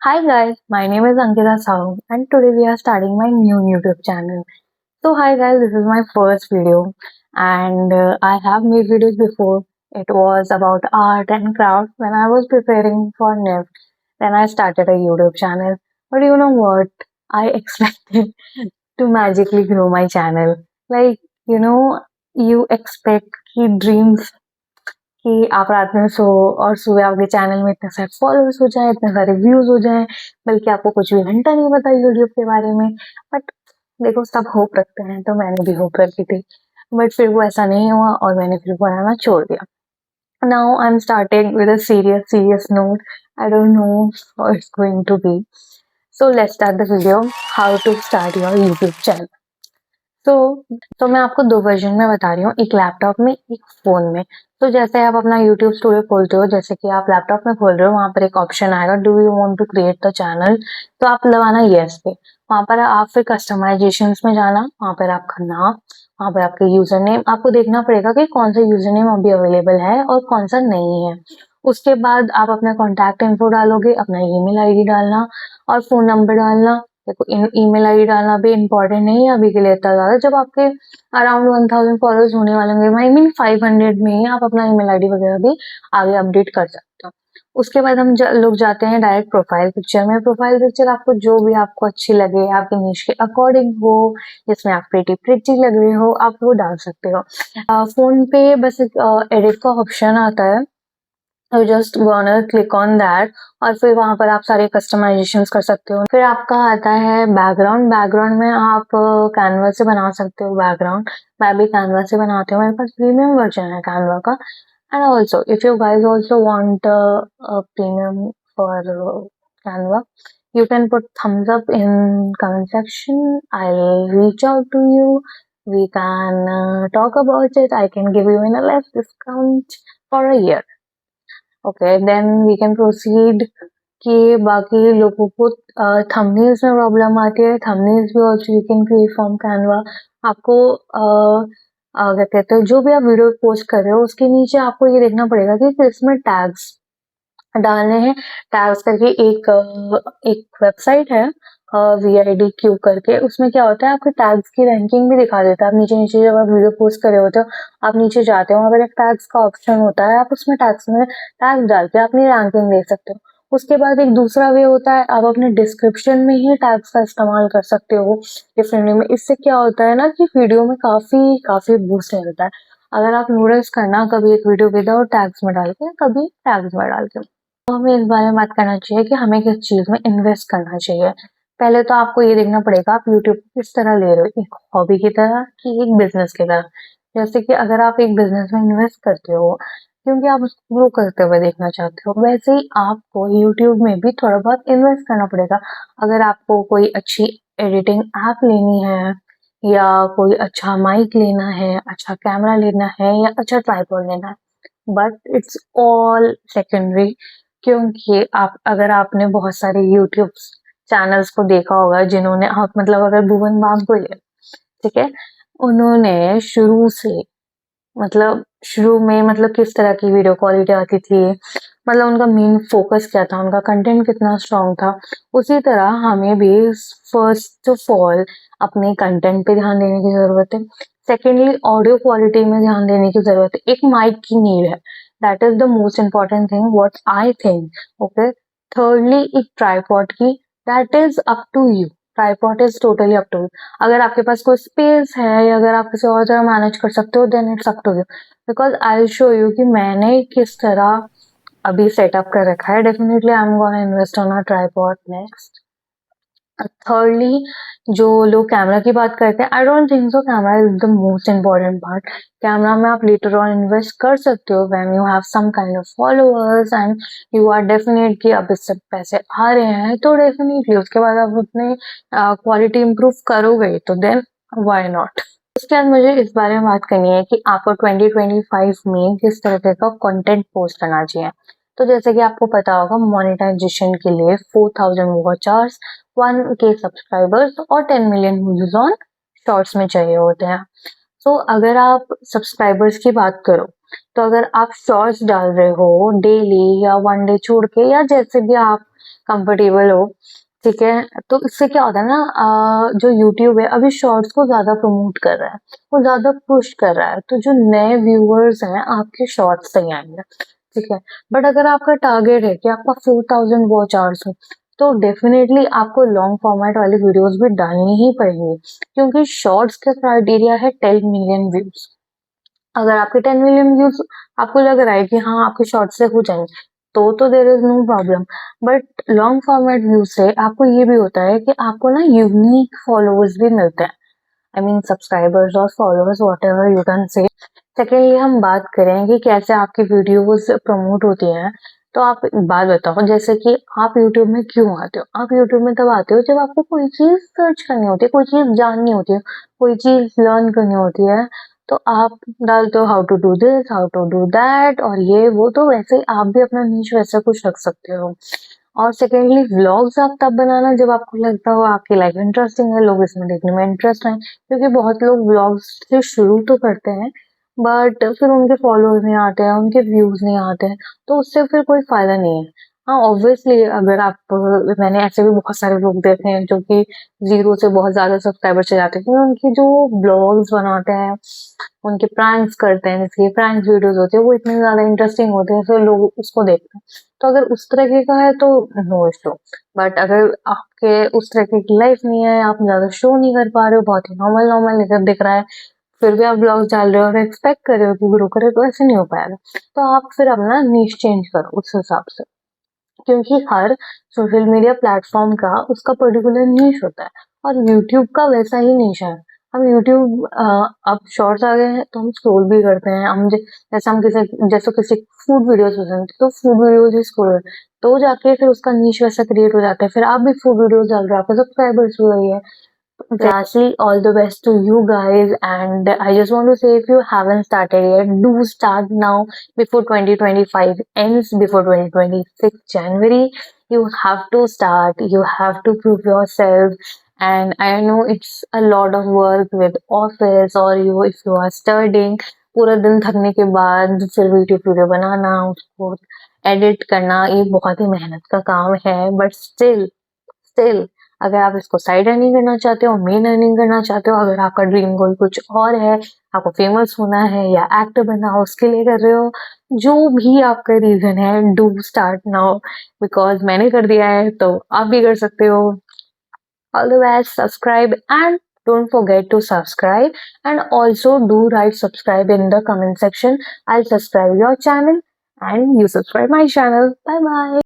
Hi guys, my name is Ankita Sahu and today we are starting my new YouTube channel. So hi guys, this is my first video and I have made videos before. It was about art and craft when I was preparing for NIFT. Then I started a YouTube channel. But you know what? I expected to magically grow my channel. Like, you expect कि dreams कि आप रात में सो और सुबह आपके channel में इतने सारे फॉलोअर्स हो जाएं, इतने सारे व्यूज हो जाएं, बल्कि आपको कुछ भी घंटा नहीं पता यूट्यूब के बारे में। बट देखो, सब होप रखते हैं, तो मैंने भी होप रखी थी। बट फिर वो ऐसा नहीं हुआ और मैंने फिर बनाना छोड़ दिया। Now I am starting with a serious note. I don't know how it's going to be. So let's start the video, how to start your YouTube channel. तो तो मैं आपको दो वर्जन में बता रही हूँ, एक लैपटॉप में, एक फोन में। तो जैसे आप अपना यूट्यूब स्टूडियो खोलते हो, जैसे कि आप लैपटॉप में खोल रहे हो, वहां पर एक ऑप्शन आएगा, do you want to create the channel. तो आप लगाना यस पे। वहां पर आप फिर कस्टमाइजेशन में जाना, वहां पर आपका नाम, वहां पर आपके यूजर नेम, आपको देखना पड़ेगा कि कौन सा यूजर नेम अभी अवेलेबल है और कौन सा नहीं है। उसके बाद आप अपना कॉन्टैक्ट इन्फो डालोगे, अपना ईमेल आईडी डालना और फोन नंबर डालना। देखो, ईमेल आईडी डालना भी इम्पोर्टेंट नहीं है अभी के लिए इतना ज्यादा। जब आपके अराउंड 1000 फॉलोअर्स होने वाले होंगे, आई मीन 500 में ही आप अपना ईमेल आईडी वगैरह भी आगे अपडेट कर सकते हो। उसके बाद हम लोग जाते हैं डायरेक्ट प्रोफाइल पिक्चर में। प्रोफाइल पिक्चर आपको जो भी आपको अच्छी लगे, आपके निश के अकॉर्डिंग हो, जिसमें आप प्रीटी प्रीटी लग रहे हो, आप वो डाल सकते हो। फोन पे बस एडिट का ऑप्शन आता है, तो just gonna click on that और फिर वहां पर आप सारे कस्टमाइजेशन कर सकते हो। फिर आपका आता है बैकग्राउंड। बैकग्राउंड में आप कैनवा से बना सकते हो बैकग्राउंड। मैं भी कैनवा से बनाती हूँ, मेरे पास प्रीमियम वर्जन है कैनवा का। And also if you guys also want premium for Canva, you can put thumbs up in comment section. I'll reach out to you. We can talk about it. I can give you in a less discount for a year. Okay, then we can proceed कि बाकी लोगों को thumbnails में problem आती है। Thumbnails भी also you can create from Canva. आपको क्या कहते हैं, जो भी आप वीडियो पोस्ट कर रहे हो उसके नीचे आपको ये देखना पड़ेगा कि इसमें टैग्स डालने हैं। टैग्स करके एक वेबसाइट है, VIDQ करके। उसमें क्या होता है, आपके टैग्स की रैंकिंग भी दिखा देता है। आप नीचे नीचे जब आप वीडियो पोस्ट कर रहे होते हो, आप नीचे जाते हो, वहां पर एक टैग्स का ऑप्शन होता है, आप उसमें टैग्स में टैग डाल के अपनी रैंकिंग देख सकते हो। उसके बाद एक दूसरा वे होता है, आप अपने डिस्क्रिप्शन में ही टैग्स का इस्तेमाल कर सकते हो डिफरेंटली में। इससे क्या होता है ना कि वीडियो में काफी काफी बूस्ट मिलता है। अगर आप नोटिस करना, कभी एक वीडियो विदाउट टैग्स में डाल के, कभी टैग्स में डाल के, तो हमें इस बारे में बात करना चाहिए कि हमें किस चीज में इन्वेस्ट करना चाहिए। पहले तो आपको ये देखना पड़ेगा आप यूट्यूब किस तरह ले रहे हो, एक हॉबी की तरह कि एक बिजनेस की तरह। जैसे कि अगर आप एक बिजनेस में इन्वेस्ट करते हो क्योंकि आप उसको ग्रो करते हुए देखना चाहते हो, वैसे ही आपको यूट्यूब में भी थोड़ा बहुत इन्वेस्ट करना पड़ेगा। अगर आपको कोई अच्छी एडिटिंग ऐप लेनी है, या कोई अच्छा माइक लेना है, अच्छा कैमरा लेना है, या अच्छा ट्राइपॉड लेना है, बट इट्स ऑल सेकेंडरी। क्योंकि आप, अगर आपने बहुत सारे यूट्यूब चैनल्स को देखा होगा जिन्होंने, आप मतलब अगर भुवन बाम को ले, ठीक है, उन्होंने शुरू से, मतलब शुरू में, मतलब किस तरह की वीडियो क्वालिटी आती थी, मतलब उनका मेन फोकस क्या था, उनका कंटेंट कितना स्ट्रॉन्ग था। उसी तरह हमें भी फर्स्ट ऑफ ऑल अपने कंटेंट पे ध्यान देने की जरूरत है। सेकेंडली ऑडियो क्वालिटी में ध्यान देने की जरूरत है। एक माइक की नीड है, that is the most important thing what I think. Okay, thirdly एक ट्राईपॉड की, that is up to you. Tripod is totally up to you. अगर आपके पास कोई स्पेस है या अगर आप किसी और तरह मैनेज कर सकते हो, then it's up to you. Because I will show you कि मैंने किस तरह अभी सेटअप कर रखा है। Definitely I am gonna invest on a tripod next. Thirdly, जो लोग कैमरा की बात करते हैं, I don't think so camera is the most important part. Camera में आप लेटर ऑन इन्वेस्ट कर सकते हो when you have some kind of followers and you are definite कि अब इससे पैसे आ रहे हैं, तो डेफिनेटली उसके बाद आप अपने क्वालिटी इंप्रूव करोगे, तो देन व्हाई नॉट। उसके बाद मुझे इस बारे में बात करनी है कि आपको 2025 में किस तरह का कंटेंट पोस्ट करना चाहिए। तो जैसे कि आपको पता होगा, मोनेटाइजेशन के लिए 4000 वॉचर्स, 1K सब्सक्राइबर्स और 10 मिलियन व्यूज ऑन शॉर्ट्स में चाहिए होते हैं। तो अगर आप सब्सक्राइबर्स की बात करो, तो अगर आप शॉर्ट्स डाल रहे हो डेली या वन डे छोड़ के, या जैसे भी आप कंफर्टेबल हो, ठीक है। तो इससे क्या होता है ना, जो यूट्यूब है अभी शॉर्ट्स को ज्यादा प्रमोट कर रहा है, वो ज्यादा पुश कर रहा है, तो जो नए व्यूअर्स हैं आपके शॉर्ट्स से ही आएंगे, ठीक है। बट अगर आपका टारगेट है कि आपका 4000 वॉच आवर्स हो, तो डेफिनेटली आपको लॉन्ग फॉर्मेट वाली वीडियोस भी डालनी ही पड़ेगी, क्योंकि शॉर्ट्स का क्राइटेरिया है 10 मिलियन व्यूज। अगर आपके 10 मिलियन व्यूज आपको लग रहा है कि हाँ आपके शॉर्ट से हो जाएंगे, तो there is no problem. But long format views से आपको ये भी होता है कि आपको ना यूनिक फॉलोअर्स भी मिलते हैं, आई मीन सब्सक्राइबर्स और followers, what ever you can say. Secondly हम बात करें कि कैसे आपकी वीडियोस प्रमोट होती हैं, तो आप एक बात बताओ, जैसे कि आप यूट्यूब में क्यों आते हो? आप यूट्यूब में तब आते हो जब आपको कोई चीज सर्च करनी होती है, कोई चीज जाननी होती है, कोई चीज लर्न करनी होती है, तो आप डालते हो how to do this, how to do that, और ये वो। तो वैसे ही आप भी अपना नीश वैसा कुछ रख सकते हो। और सेकेंडली व्लॉग्स आप तब बनाना जब आपको लगता हो आपकी लाइफ इंटरेस्टिंग है, लोग इसमें देखने में इंटरेस्ट है, क्योंकि बहुत लोग व्लॉग्स से शुरू तो करते हैं बट फिर उनके फॉलोअर्स नहीं आते हैं, उनके व्यूज नहीं आते हैं, तो उससे फिर कोई फायदा नहीं है। हाँ ऑब्वियसली अगर आप, मैंने ऐसे भी बहुत सारे लोग देखे हैं जो कि जीरो से बहुत ज्यादा सब्सक्राइबर से जाते हैं, क्योंकि उनकी जो ब्लॉग्स बनाते हैं, उनके प्रैंक्स करते हैं, जैसे प्रैंक्स वीडियोस होते हैं, वो इतने ज्यादा इंटरेस्टिंग होते हैं, फिर लोग उसको देखते हैं। तो अगर उस तरीके का है तो नो इशू। बट अगर आपके उस तरीके की लाइफ नहीं है, आप ज्यादा शो नहीं कर पा रहे हो, बहुत ही नॉर्मल नॉर्मल लेकर दिख रहा है, फिर भी आप ब्लॉग डाल रहे हो और एक्सपेक्ट कर रहे हो कि ग्रो करे, तो ऐसे नहीं हो पाएगा। तो आप फिर अपना नीश चेंज करो उस हिसाब से, क्योंकि हर सोशल मीडिया प्लेटफॉर्म का उसका पर्टिकुलर नीश होता है, और यूट्यूब का वैसा ही नीश है। हम यूट्यूब, अब शॉर्ट्स आ गए हैं तो हम स्क्रॉल भी करते हैं, जैसे हम किसी फूड वीडियोस पसंद है, तो फूड वीडियोस ही स्क्रॉल, तो जाके फिर उसका नीश वैसा क्रिएट हो जाता है, फिर आप भी फूड वीडियोस डाल रहे हो, आपके सब्सक्राइबर्स भी वही है। Lastly, all the best to you guys. And I just want to say, if you haven't started yet, do start now before 2025 ends, before 2026 January. You have to start. You have to prove yourself. And I know it's a lot of work with office, or if you are studying, पूरा दिन थकने के बाद फिर video बनाना, उसको edit करना, ये बहुत ही मेहनत का काम है। बट स्टिल अगर आप इसको साइड अर्निंग करना चाहते हो, मेन अर्निंग करना चाहते हो, अगर आपका ड्रीम गोल कुछ और है, आपको फेमस होना है या एक्टर बनना हो, उसके लिए कर रहे हो, जो भी आपका रीजन है, डू स्टार्ट नाउ, बिकॉज मैंने कर दिया है तो आप भी कर सकते हो। All the best, subscribe and don't forget to subscribe, and also do write subscribe in the comment section. I'll subscribe your channel and you subscribe my channel. Bye bye.